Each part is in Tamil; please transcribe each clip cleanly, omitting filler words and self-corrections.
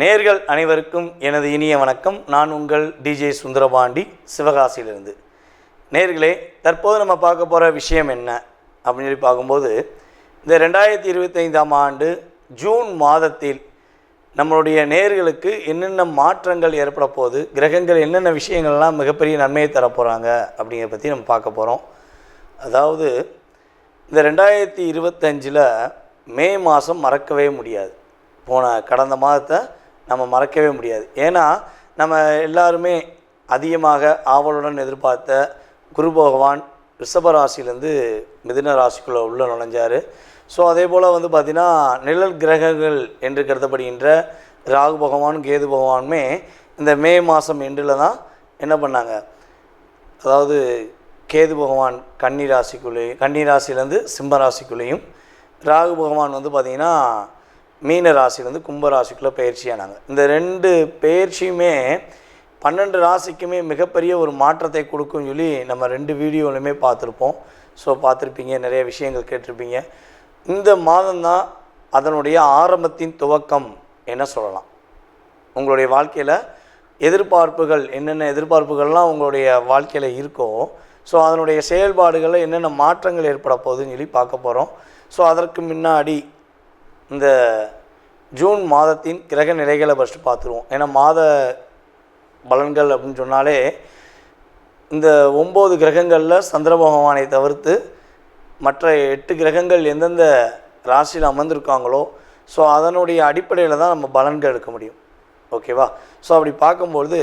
நேர்கள் அனைவருக்கும் எனது இனிய வணக்கம். நான் உங்கள் டிஜே சுந்தரபாண்டி, சிவகாசியிலிருந்து. நேர்களே, தற்போது நம்ம பார்க்க போகிற விஷயம் என்ன அப்படின்னு சொல்லி பார்க்கும்போது, இந்த 2025ஆம் ஆண்டு ஜூன் மாதத்தில் நம்மளுடைய நேர்களுக்கு என்னென்ன மாற்றங்கள் ஏற்பட போகுது, கிரகங்கள் என்னென்ன விஷயங்கள்லாம் மிகப்பெரிய நன்மையை தரப்போகிறாங்க அப்படிங்கிறத பற்றி நம்ம பார்க்க போகிறோம். அதாவது இந்த 2025 மே மாதம் மறக்கவே முடியாது. கடந்த மாதத்தை நம்ம மறக்கவே முடியாது. ஏன்னா நம்ம எல்லாருமே அதிகமாக ஆவலுடன் எதிர்பார்த்த குரு பகவான் ரிஷபராசிலேருந்து மிதுன ராசிக்குள்ளே உள்ள நுழைஞ்சார். ஸோ அதே போல் பார்த்திங்கன்னா நிழல் கிரகங்கள் என்று கருதப்படுகின்ற ராகு பகவானும் கேது பகவானுமே இந்த மே மாதம் எண்டில் தான் என்ன பண்ணாங்க, அதாவது கேது பகவான் கன்னி ராசிலேருந்து சிம்ம ராசிக்குள்ளேயும், ராகு பகவான் பார்த்திங்கன்னா மீன ராசிலேருந்து கும்ப ராசிக்குள்ளே பயிற்சியானாங்க. இந்த ரெண்டு பயிற்சியுமே 12 ராசிக்குமே மிகப்பெரிய ஒரு மாற்றத்தை கொடுக்கும்னு சொல்லி நம்ம 2 வீடியோலையுமே பார்த்துருப்போம். ஸோ பார்த்துருப்பீங்க, நிறைய விஷயங்கள் கேட்டிருப்பீங்க. இந்த மாதம்தான் அதனுடைய ஆரம்பத்தின் துவக்கம் என்ன சொல்லலாம். உங்களுடைய வாழ்க்கையில் எதிர்பார்ப்புகள் என்னென்ன எதிர்பார்ப்புகள்லாம் உங்களுடைய வாழ்க்கையில் இருக்கோ, ஸோ அதனுடைய செயல்பாடுகளில் என்னென்ன மாற்றங்கள் ஏற்பட போகுதுன்னு சொல்லி பார்க்க போகிறோம். ஸோ அதற்கு முன்னாடி இந்த ஜூன் மாதத்தின் கிரக நிலைகளை ஃபஸ்ட்டு பார்த்துருவோம். ஏன்னா மாத பலன்கள் அப்படின்னு சொன்னாலே இந்த 9 கிரகங்களில் சந்திர பகவானை தவிர்த்து மற்ற 8 கிரகங்கள் எந்தெந்த ராசியில் அமர்ந்திருக்காங்களோ, ஸோ அதனுடைய அடிப்படையில் தான் நம்ம பலன்கள் எடுக்க முடியும். ஓகேவா? ஸோ அப்படி பார்க்கும்பொழுது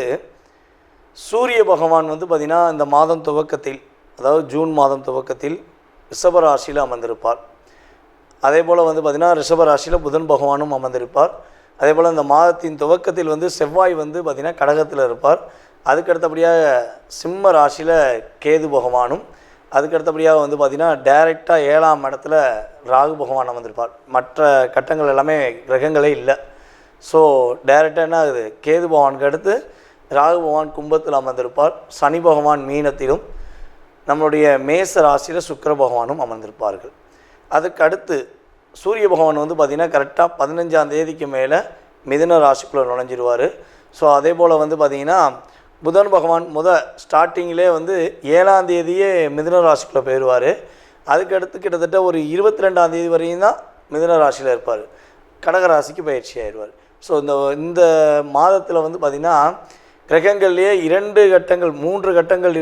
சூரிய பகவான் பார்த்திங்கன்னா இந்த மாதம் துவக்கத்தில், அதாவது ஜூன் மாதம் துவக்கத்தில் ரிஷப ராசியில் அமர்ந்திருப்பார். அதே போல் பார்த்திங்கன்னா ரிஷப ராசியில் புதன் பகவானும் அமர்ந்திருப்பார். அதே போல் இந்த மாதத்தின் துவக்கத்தில் செவ்வாய் பார்த்திங்கன்னா கடகத்தில் இருப்பார். அதுக்கடுத்தபடியாக சிம்ம ராசியில் கேது பகவானும், அதுக்கடுத்தபடியாக பார்த்திங்கன்னா டைரெக்டாக 7ஆம் இடத்துல ராகு பகவான் அமர்ந்திருப்பார். மற்ற கட்டங்கள் எல்லாமே கிரகங்களே இல்லை. ஸோ டைரெக்டாக என்ன ஆகுது, கேது பகவானுக்கு அடுத்து ராகு பகவான் கும்பத்தில் அமர்ந்திருப்பார். சனி பகவான் மீனத்திலும், நம்மளுடைய மேச ராசியில் சுக்கிர பகவானும் அமர்ந்திருப்பார்கள். அதுக்கு அடுத்து சூரிய பகவான் பார்த்திங்கன்னா கரெக்டாக 15ஆம் தேதிக்கு மேலே மிதுன ராசிக்குள்ளே நுழைஞ்சிருவார். ஸோ அதே போல் பார்த்திங்கன்னா புதன் பகவான் ஸ்டார்டிங்கிலே 7ஆம் தேதியே மிதுன ராசிக்குள்ளே போயிடுவார். அதுக்கடுத்து கிட்டத்தட்ட ஒரு 22ஆம் தேதி வரையும் தான் மிதுன ராசியில் இருப்பார். கடகராசிக்கு பயிற்சி ஆயிடுவார். ஸோ இந்த மாதத்தில் பார்த்திங்கன்னா கிரகங்கள்லேயே 2 கட்டங்கள் 3 கட்டங்கள்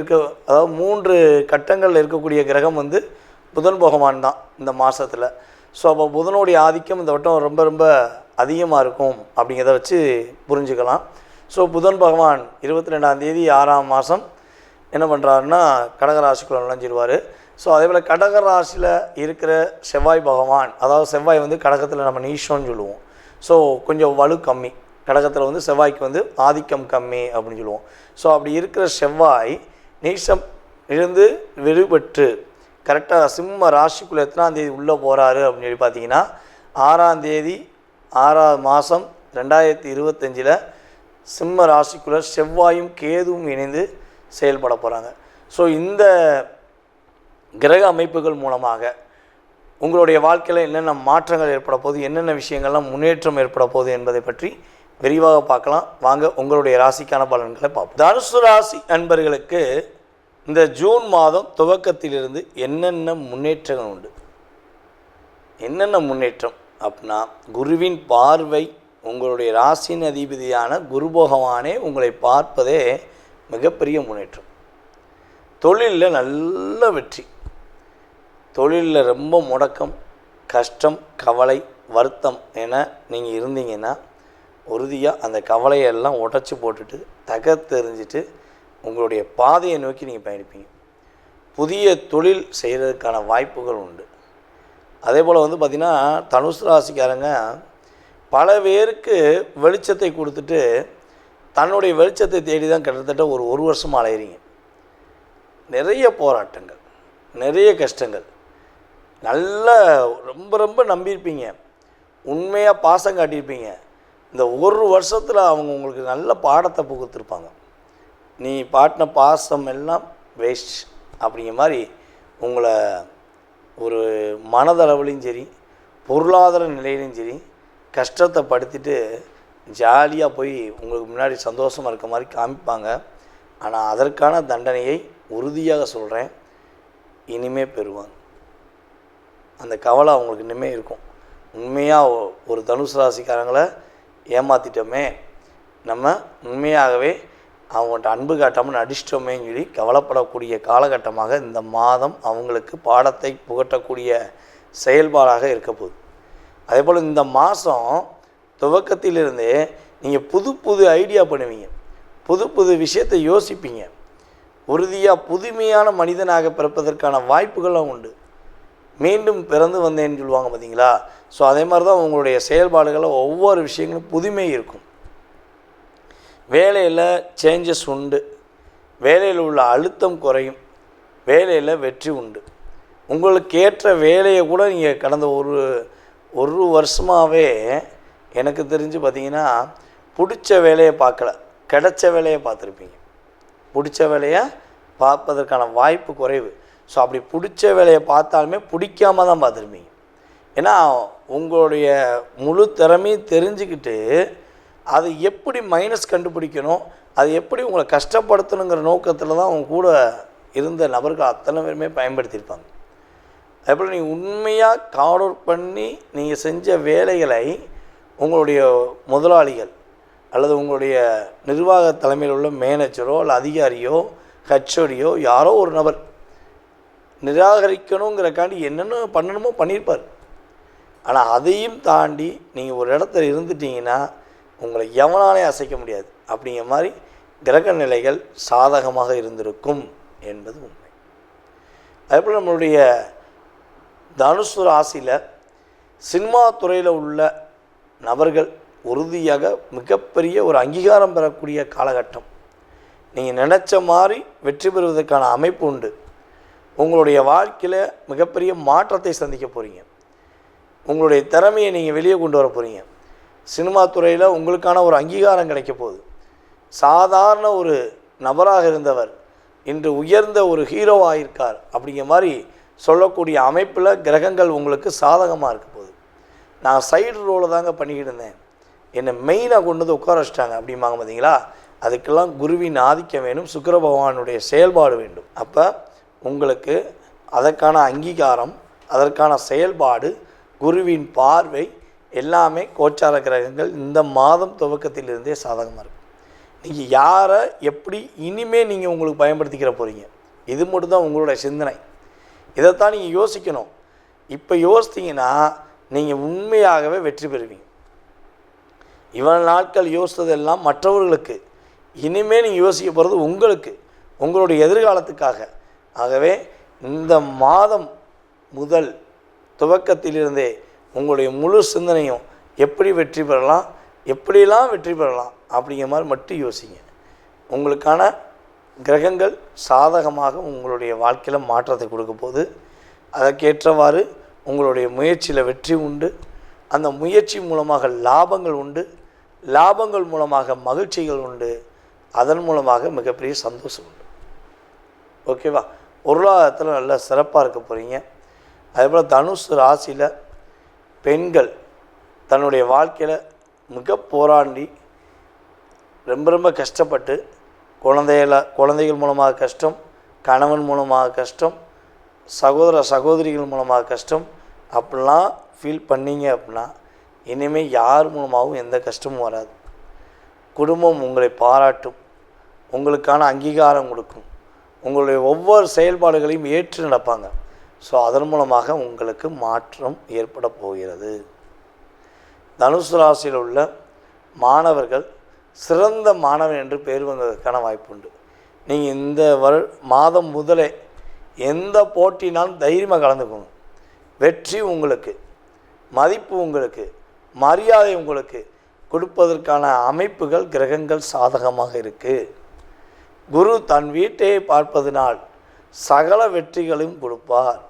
அதாவது 3 கட்டங்களில் இருக்கக்கூடிய கிரகம் புதன் பகவான் தான் இந்த மாதத்தில். ஸோ அப்போ புதனுடைய ஆதிக்கம் இந்த வட்டம் ரொம்ப ரொம்ப அதிகமாக இருக்கும் அப்படிங்கிறத வச்சு புரிஞ்சுக்கலாம். ஸோ புதன் பகவான் 22ஆம் தேதி 6ஆம் மாதம் என்ன பண்ணுறாருன்னா கடகராசிக்குள்ளே நுழைஞ்சிடுவார். ஸோ அதே போல் கடகராசியில் இருக்கிற செவ்வாய் பகவான், அதாவது செவ்வாய் கடகத்தில் நம்ம நீஷோன்னு சொல்லுவோம். ஸோ கொஞ்சம் வலு கம்மி, கடகத்தில் செவ்வாய்க்கு ஆதிக்கம் கம்மி அப்படின்னு சொல்லுவோம். ஸோ அப்படி இருக்கிற செவ்வாய் நீஷம் இருந்து விடுபட்டு கரெக்டாக சிம்ம ராசிக்குள்ளே எத்தனாம் தேதி உள்ளே போகிறாரு அப்படின்னு சொல்லி பார்த்தீங்கன்னா 6ஆம் தேதி 6ஆம் மாதம் 2025 சிம்ம ராசிக்குள்ளே செவ்வாயும் கேதுவும் இணைந்து செயல்பட போகிறாங்க. ஸோ இந்த கிரக அமைப்புகள் மூலமாக உங்களுடைய வாழ்க்கையில் என்னென்ன மாற்றங்கள் ஏற்பட போகுது, என்னென்ன விஷயங்கள்லாம் முன்னேற்றம் ஏற்பட போகுது என்பதை பற்றி விரிவாக பார்க்கலாம். வாங்க உங்களுடைய ராசிக்கான பலன்களை பார்ப்போம். தனுசு ராசி அன்பர்களுக்கு இந்த ஜூன் மாதம் துவக்கத்திலிருந்து என்னென்ன முன்னேற்றங்கள் உண்டு. என்னென்ன முன்னேற்றம் அப்படின்னா, குருவின் பார்வை, உங்களுடைய ராசியின் அதிபதியான குரு பகவானே உங்களை பார்ப்பதே மிகப்பெரிய முன்னேற்றம். தொழிலில் நல்ல வெற்றி. தொழிலில் ரொம்ப முடக்கம், கஷ்டம், கவலை, வருத்தம் என நீங்கள் இருந்தீங்கன்னா உறுதியாக அந்த கவலையெல்லாம் உடச்சி போட்டுட்டு தகர்த்தெறிஞ்சிட்டு உங்களுடைய பாதையை நோக்கி நீங்கள் பயணிப்பீங்க. புதிய தொழில் செய்கிறதுக்கான வாய்ப்புகள் உண்டு. அதே போல் பார்த்திங்கன்னா தனுசு ராசிக்காரங்க பல பேருக்கு வெளிச்சத்தை கொடுத்துட்டு தன்னுடைய வெளிச்சத்தை தேடி தான் கிட்டத்தட்ட ஒரு வருஷமாக அலையிறீங்க. நிறைய போராட்டங்கள், நிறைய கஷ்டங்கள், நல்ல ரொம்ப ரொம்ப நம்பியிருப்பீங்க, உண்மையாக பாசம் காட்டியிருப்பீங்க. இந்த ஒரு வருஷத்தில் அவங்க உங்களுக்கு நல்ல பாடத்தை புகுத்திருப்பாங்க. நீ பாட்டின பாசம் எல்லாம் வேஸ்ட் அப்படிங்கிற மாதிரி உங்களை ஒரு மனதளவுலையும் சரி பொருளாதார நிலையிலையும் சரி கஷ்டத்தை படுத்திட்டு ஜாலியாக போய் உங்களுக்கு முன்னாடி சந்தோஷமாக இருக்க மாதிரி காமிப்பாங்க. ஆனால் அதற்கான தண்டனையை உறுதியாக சொல்கிறேன், இனிமே பெறுவாங்க. அந்த கவலை அவங்களுக்கு இனிமேல் இருக்கும். உண்மையாக ஒரு தனுசு ராசிக்காரங்களை ஏமாற்றிட்டோமே, நம்ம உண்மையாகவே அவங்கள்ட்ட அன்பு காட்டாமல் நடிச்சிட்டோமேன்னு சொல்லி கவலைப்படக்கூடிய காலகட்டமாக இந்த மாதம் அவங்களுக்கு பாடத்தை புகட்டக்கூடிய செயல்பாடாக இருக்க போகுது. அதே போல் இந்த மாதம் துவக்கத்திலிருந்தே நீங்கள் புது புது ஐடியா பண்ணுவீங்க, புது புது விஷயத்தை யோசிப்பீங்க. உறுதியாக புதுமையான மனிதனாக பிறப்பதற்கான வாய்ப்புகளும் உண்டு. மீண்டும் பிறந்து வந்தேன்னு சொல்லுவாங்க பார்த்தீங்களா? ஸோ அதே மாதிரி தான் உங்களுடைய செயல்பாடுகளில் ஒவ்வொரு விஷயங்களும் புதுமை இருக்கும். வேலையில் சேஞ்சஸ் உண்டு, வேலையில் உள்ள அழுத்தம் குறையும், வேலையில் வெற்றி உண்டு. உங்களுக்கு ஏற்ற வேலையை கூட நீங்கள் கடந்த ஒரு வருஷமாகவே எனக்கு தெரிஞ்சு பார்த்திங்கன்னா பிடிச்ச வேலையை பார்க்கல, கிடைச்ச வேலையை பார்த்துருப்பீங்க. பிடிச்ச வேலையை பார்ப்பதற்கான வாய்ப்பு குறைவு. ஸோ அப்படி பிடிச்ச வேலையை பார்த்தாலுமே பிடிக்காம தான் பார்த்துருப்பீங்க. ஏன்னா உங்களுடைய முழு திறமையும் தெரிஞ்சுக்கிட்டு அது எப்படி மைனஸ் கண்டுபிடிக்கணும், அது எப்படி உங்களை கஷ்டப்படுத்தணுங்கிற நோக்கத்தில் தான் அவங்க கூட இருந்த நபர்கள் அத்தனை பேருமே பயன்படுத்தியிருப்பாங்க. அதேபோல் நீங்கள் உண்மையாக ஹார்ட் ஒர்க் பண்ணி நீங்கள் செஞ்ச வேலைகளை உங்களுடைய முதலாளிகள் அல்லது உங்களுடைய நிர்வாக தலைமையில் உள்ள மேனேஜரோ அல்ல அதிகாரியோ ஹெச்ஓடியோ யாரோ ஒரு நபர் நிராகரிக்கணுங்கிறக்காண்டி என்னென்ன பண்ணணுமோ பண்ணியிருப்பார். ஆனால் அதையும் தாண்டி நீங்கள் ஒரு இடத்துல இருந்துட்டீங்கன்னா உங்களை எவனாலே அசைக்க முடியாது. அப்படிங்கிற மாதிரி கிரக நிலைகள் சாதகமாக இருந்திருக்கும் என்பது உண்மை. அதேபோல் நம்மளுடைய தனுசு ராசியில் சினிமா துறையில் உள்ள நபர்கள் உறுதியாக மிகப்பெரிய ஒரு அங்கீகாரம் பெறக்கூடிய காலகட்டம். நீங்கள் நினச்ச மாதிரி வெற்றி பெறுவதற்கான அமைப்பு உண்டு. உங்களுடைய வாழ்க்கையில் மிகப்பெரிய மாற்றத்தை சந்திக்க போகிறீங்க. உங்களுடைய திறமையை நீங்கள் வெளியே கொண்டு வர போகிறீங்க. சினிமா துறையில் உங்களுக்கான ஒரு அங்கீகாரம் கிடைக்க போகுது. சாதாரண ஒரு நபராக இருந்தவர் இன்று உயர்ந்த ஒரு ஹீரோவாக இருக்கார் அப்படிங்கிற மாதிரி சொல்லக்கூடிய அமைப்பில் கிரகங்கள் உங்களுக்கு சாதகமாக இருக்க போகுது. நான் சைடு ரோலை தாங்க பண்ணிக்கிட்டு இருந்தேன், என்னை மெயினாக கொண்டு வந்து உட்கார வச்சிட்டாங்க அப்படிம்பாங்க பார்த்தீங்களா? அதுக்கெல்லாம் குருவின் ஆதிக்கம் வேணும், சுக்கிர பகவானுடைய செயல்பாடு வேண்டும். அப்போ உங்களுக்கு அதற்கான அங்கீகாரம், அதற்கான செயல்பாடு, குருவின் பார்வை எல்லாமே கோச்சார கிரகங்கள் இந்த மாதம் துவக்கத்திலிருந்தே சாதகமாக இருக்கும். நீங்கள் யாரை எப்படி இனிமேல் நீங்கள் உங்களுக்கு பயன்படுத்திக்கிற போகிறீங்க, இது மட்டும்தான் உங்களுடைய சிந்தனை. இதைத்தான் நீங்கள் யோசிக்கணும். இப்போ யோசித்தீங்கன்னா நீங்கள் உண்மையாகவே வெற்றி பெறுவீங்க. இவ்வளவு நாட்கள் யோசித்ததெல்லாம் மற்றவர்களுக்கு, இனிமேல் நீங்கள் யோசிக்க போகிறது உங்களுக்கு, உங்களுடைய எதிர்காலத்துக்காக. ஆகவே இந்த மாதம் முதல் துவக்கத்திலிருந்தே உங்களுடைய முழு சிந்தனையும் எப்படி வெற்றி பெறலாம், எப்படிலாம் வெற்றி பெறலாம் அப்படிங்கிற மாதிரி மட்டும் யோசிங்க. உங்களுக்கான கிரகங்கள் சாதகமாக உங்களுடைய வாழ்க்கையில் மாற்றத்தை கொடுக்க போது, அதற்கேற்றவாறு உங்களுடைய முயற்சியில் வெற்றி உண்டு. அந்த முயற்சி மூலமாக லாபங்கள் உண்டு, லாபங்கள் மூலமாக மகிழ்ச்சிகள் உண்டு, அதன் மூலமாக மிகப்பெரிய சந்தோஷம் உண்டு. ஓகேவா? பொருளாதாரத்தில் நல்லா சிறப்பாக இருக்க போகிறீங்க. அதேபோல் தனுசு ராசியில் பெண்கள் தன்னுடைய வாழ்க்கையில் மிக போராடி ரொம்ப கஷ்டப்பட்டு குழந்தைகள் மூலமாக கஷ்டம், கணவன் மூலமாக கஷ்டம், சகோதரிகள் மூலமாக கஷ்டம் அப்படிலாம் ஃபீல் பண்ணிங்க அப்படின்னா இனிமேல் யார் மூலமாகவும் எந்த கஷ்டமும் வராது. குடும்பம் உங்களை பாராட்டும், உங்களுக்கான அங்கீகாரம் கொடுக்கும், உங்களுடைய ஒவ்வொரு செயல்பாடுகளையும் ஏற்று நடப்பாங்க. ஸோ அதன் மூலமாக உங்களுக்கு மாற்றம் ஏற்பட போகிறது. தனுசு ராசியில் உள்ள மாணவர்கள் சிறந்த மாணவன் என்று பெயர் வந்ததற்கான வாய்ப்பு உண்டு. நீங்கள் இந்த மாதம் முதலே எந்த போட்டினாலும் தைரியமாக கலந்துக்கோங்க. வெற்றி உங்களுக்கு, மதிப்பு உங்களுக்கு, மரியாதை உங்களுக்கு கொடுப்பதற்கான அமைப்புகள் கிரகங்கள் சாதகமாக இருக்குது. குரு தன் வீட்டையை பார்ப்பதனால் சகல வெற்றிகளையும் கொடுப்பார்.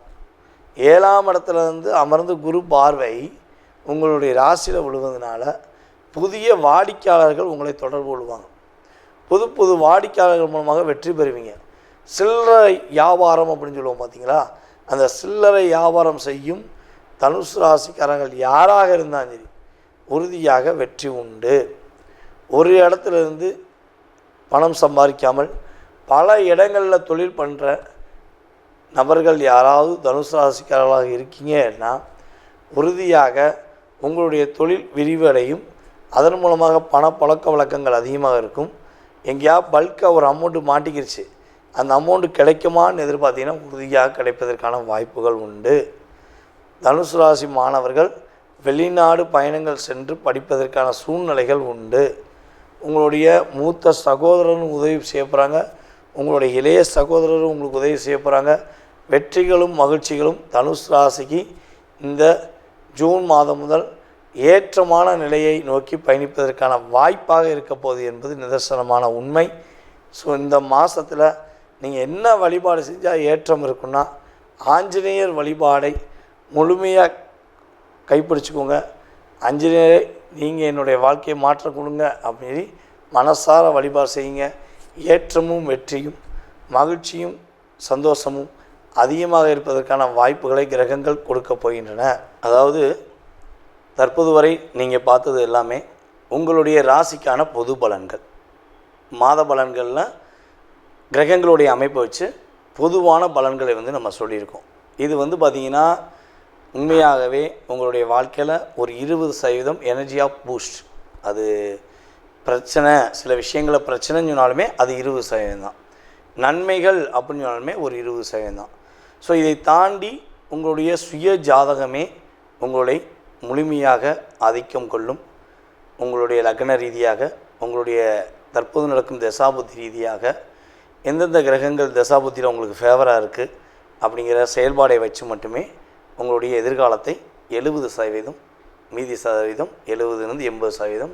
7ஆம் இடத்துலேருந்து அமர்ந்து குரு பார்வை உங்களுடைய ராசியில் விழுவதனால புதிய வாடிக்கையாளர்கள் உங்களை தொடர்பு கொள்வாங்க. புது வாடிக்கையாளர்கள் மூலமாக வெற்றி பெறுவீங்க. சில்லறை வியாபாரம் அப்படின்னு சொல்லுவோம் பார்த்தீங்களா? அந்த சில்லறை வியாபாரம் செய்யும் தனுசு ராசிக்காரர்கள் யாராக இருந்தாலும் சரி உறுதியாக வெற்றி உண்டு. ஒரு இடத்துலேருந்து பணம் சம்பாதிக்காமல் பல இடங்களில் தொழில் பண்ணுற நபர்கள் யாராவது தனுசு ராசிக்காரர்களாக இருக்கீங்கன்னா உறுதியாக உங்களுடைய தொழில் விரிவடையும். அதன் மூலமாக பழக்க வழக்கங்கள் அதிகமாக இருக்கும். எங்கேயா பல்காக ஒரு அமௌண்ட்டு மாட்டிக்கிடுச்சு, அந்த அமௌண்ட்டு கிடைக்குமான்னு எதிர்பார்த்தீங்கன்னா உறுதியாக கிடைப்பதற்கான வாய்ப்புகள் உண்டு. தனுசு ராசி மாணவர்கள் வெளிநாடு பயணங்கள் சென்று படிப்பதற்கான சூழ்நிலைகள் உண்டு. உங்களுடைய மூத்த சகோதரரும் உதவி செய்ய போகிறாங்க, உங்களுடைய இளைய சகோதரரும் உங்களுக்கு உதவி செய்ய போகிறாங்க. வெற்றிகளும் மகிழ்ச்சிகளும் தனுசு ராசிக்கு இந்த ஜூன் மாதம் முதல் ஏற்றமான நிலையை நோக்கி பயணிப்பதற்கான வாய்ப்பாக இருக்க போகுது என்பது நிதர்சனமான உண்மை. ஸோ இந்த மாதத்தில் நீங்கள் என்ன வழிபாடு செஞ்சால் ஏற்றம் இருக்குன்னா ஆஞ்சநேயர் வழிபாடை முழுமையாக கைப்பிடிச்சிக்கோங்க. ஆஞ்சநேயரை நீங்கள் என்னுடைய வாழ்க்கையை மாற்ற கொடுங்க அப்படின்னு மனசார வழிபாடு செய்யுங்க. ஏற்றமும் வெற்றியும் மகிழ்ச்சியும் சந்தோஷமும் அதிகமாக இருப்பதற்கான வாய்ப்புகளை கிரகங்கள் கொடுக்க போகின்றன. அதாவது தற்போது வரை நீங்கள் பார்த்தது எல்லாமே உங்களுடைய ராசிக்கான பொது பலன்கள். மாத பலன்களில் கிரகங்களுடைய அமைப்பை வச்சு பொதுவான பலன்களை நம்ம சொல்லியிருக்கோம். இது பார்த்திங்கன்னா உண்மையாகவே உங்களுடைய வாழ்க்கையில் ஒரு 20% எனர்ஜி ஆஃப் பூஸ்ட். அது பிரச்சனை, சில விஷயங்களை பிரச்சனைன்னு சொன்னாலுமே அது 20% தான். நன்மைகள் அப்படின்னு சொன்னாலுமே ஒரு 20% தான். ஸோ இதை தாண்டி உங்களுடைய சுய ஜாதகமே உங்களுடைய முழுமையாக ஆதிக்கம் கொள்ளும். உங்களுடைய லக்ன ரீதியாக, உங்களுடைய தற்போது நடக்கும் தசாபுத்தி ரீதியாக எந்தெந்த கிரகங்கள் தசாபுத்தியில் உங்களுக்கு ஃபேவராக இருக்குது அப்படிங்கிற செயல்பாடை வச்சு மட்டுமே உங்களுடைய எதிர்காலத்தை 70%, மீதி சதவீதம் 70-80%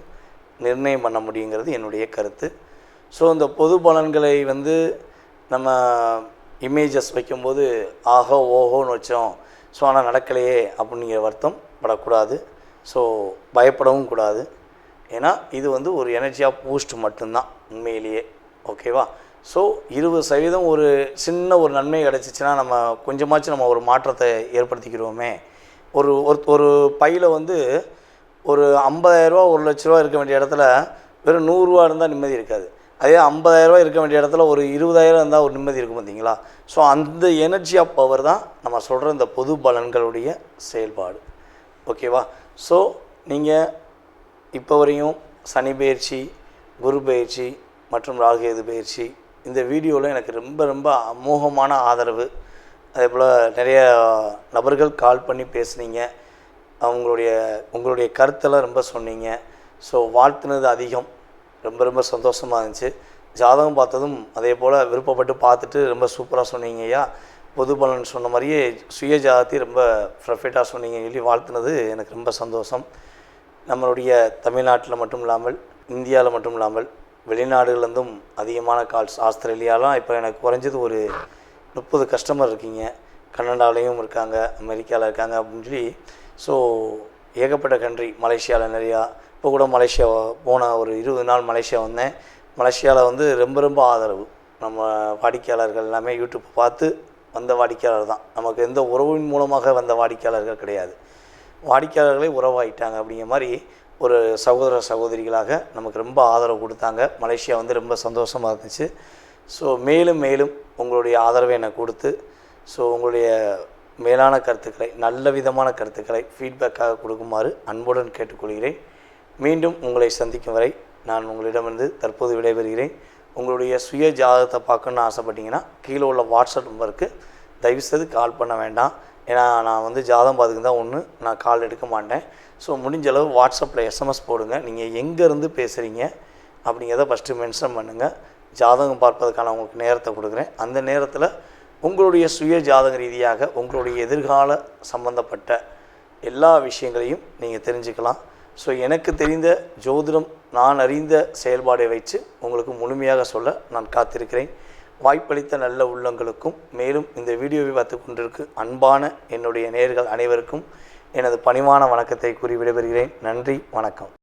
நிர்ணயம் பண்ண முடியுங்கிறது என்னுடைய கருத்து. ஸோ இந்த பொது பலன்களை நம்ம இமேஜஸ் வைக்கும்போது ஆஹோ ஓஹோன்னு வச்சோம், ஸோ ஆனால் நடக்கலையே அப்படிங்கிற வருத்தம் படக்கூடாது. ஸோ பயப்படவும் கூடாது. ஏன்னா இது ஒரு எனர்ஜி ஆஃப் பூஸ்ட் மட்டும்தான் உண்மையிலேயே. ஓகேவா? ஸோ 20% ஒரு சின்ன ஒரு நன்மை கிடச்சிச்சின்னா நம்ம கொஞ்சமாச்சும் நம்ம ஒரு மாற்றத்தை ஏற்படுத்திக்கிடுவோமே. ஒரு ஒரு பையில் ஒரு 50,000 1,00,000 இருக்க வேண்டிய இடத்துல வெறும் 100 ரூபா இருந்தால் நிம்மதி இருக்காது. அதே 50,000 இருக்க வேண்டிய இடத்துல ஒரு 20,000 இருந்தால் ஒரு நிம்மதி இருக்கும் பார்த்தீங்களா? ஸோ அந்த எனர்ஜி ஆஃப் பவர் தான் நம்ம சொல்கிற இந்த பொது பலன்களுடைய செயல்பாடு. ஓகேவா? ஸோ நீங்கள் இப்போ வரையும் சனி பயிற்சி, குரு பயிற்சி மற்றும் ராகுகேது பயிற்சி இந்த வீடியோவில் எனக்கு ரொம்ப ரொம்ப அமோகமான ஆதரவு. அதே போல் நிறைய நபர்கள் கால் பண்ணி பேசுனீங்க, உங்களுடைய கருத்தெல்லாம் ரொம்ப சொன்னீங்க. ஸோ வாழ்த்துனது அதிகம். ரொம்ப ரொம்ப சந்தோஷமாக இருந்துச்சு. ஜாதகம் பார்த்ததும் அதே போல் விருப்பப்பட்டு பார்த்துட்டு ரொம்ப சூப்பராக சொன்னீங்க ஐயா. பொது பலன் சொன்ன மாதிரியே சுய ஜாதகத்தை ரொம்ப பர்ஃபெக்டாக சொன்னீங்கன்னு சொல்லி வாழ்த்துனது எனக்கு ரொம்ப சந்தோஷம். நம்மளுடைய தமிழ்நாட்டில் மட்டும் இல்லாமல், இந்தியாவில் மட்டும் இல்லாமல், வெளிநாடுகள்லேருந்தும் அதிகமான கால்ஸ். ஆஸ்திரேலியாலாம் இப்போ எனக்கு குறைஞ்சது ஒரு 30 கஸ்டமர் இருக்கீங்க. கனடாலையும் இருக்காங்க, அமெரிக்காவில் இருக்காங்க அப்படின்னு சொல்லி. ஸோ ஏகப்பட்ட கண்ட்ரி, மலேசியாவில் நிறையா. இப்போ கூட மலேசியா போன ஒரு 20 நாள் மலேசியா வந்தேன். மலேசியாவில் ரொம்ப ரொம்ப ஆதரவு. நம்ம வாடிக்கையாளர்கள் எல்லாமே யூடியூப் பார்த்து வந்த வாடிக்கையாளர் தான். நமக்கு எந்த உறவின் மூலமாக வந்த வாடிக்கையாளர்கள் கிடையாது. வாடிக்கையாளர்களே உறவாயிட்டாங்க அப்படிங்கிற மாதிரி ஒரு சகோதர சகோதரிகளாக நமக்கு ரொம்ப ஆதரவு கொடுத்தாங்க. மலேசியா ரொம்ப சந்தோஷமாக இருந்துச்சு. ஸோ மேலும் மேலும் உங்களுடைய ஆதரவை எனக்கு கொடுத்து, ஸோ உங்களுடைய மேலான கருத்துக்களை, நல்ல விதமான கருத்துக்களை ஃபீட்பேக்காக கொடுக்குமாறு அன்புடன் கேட்டுக்கொள்கிறேன். மீண்டும் உங்களை சந்திக்கும் வரை நான் உங்களிடமிருந்து தற்போது விடைபெறுகிறேன். உங்களுடைய சுய ஜாதகத்தை பார்க்கணுன்னு ஆசைப்பட்டீங்கன்னா கீழே உள்ள வாட்ஸ்அப் நம்பருக்கு தயவுசெய்து கால் பண்ண வேண்டாம். ஏன்னா நான் ஜாதகம் பார்த்துக்கு தான் ஒன்று, நான் கால் எடுக்க மாட்டேன். ஸோ முடிஞ்ச அளவு வாட்ஸ்அப்பில் எஸ்எம்எஸ் போடுங்க. நீங்கள் எங்கேருந்து பேசுகிறீங்க அப்படிங்கிறத ஃபஸ்ட்டு மென்ஷன் பண்ணுங்கள். ஜாதகம் பார்ப்பதற்கான உங்களுக்கு நேரத்தை கொடுக்குறேன். அந்த நேரத்தில் உங்களுடைய சுய ஜாதக ரீதியாக உங்களுடைய எதிர்கால சம்பந்தப்பட்ட எல்லா விஷயங்களையும் நீங்கள் தெரிஞ்சுக்கலாம். ஸோ எனக்கு தெரிந்த ஜோதிடம், நான் அறிந்த செயல்பாடை வைத்து உங்களுக்கு முழுமையாக சொல்ல நான் காத்திருக்கிறேன். வாய்ப்பளித்த நல்ல உள்ளங்களுக்கும், மேலும் இந்த வீடியோவை பார்த்து கொண்டிருக்கு அன்பான என்னுடைய நேயர்கள் அனைவருக்கும் எனது பணிவான வணக்கத்தை கூறி விடைபெறுகிறேன். நன்றி, வணக்கம்.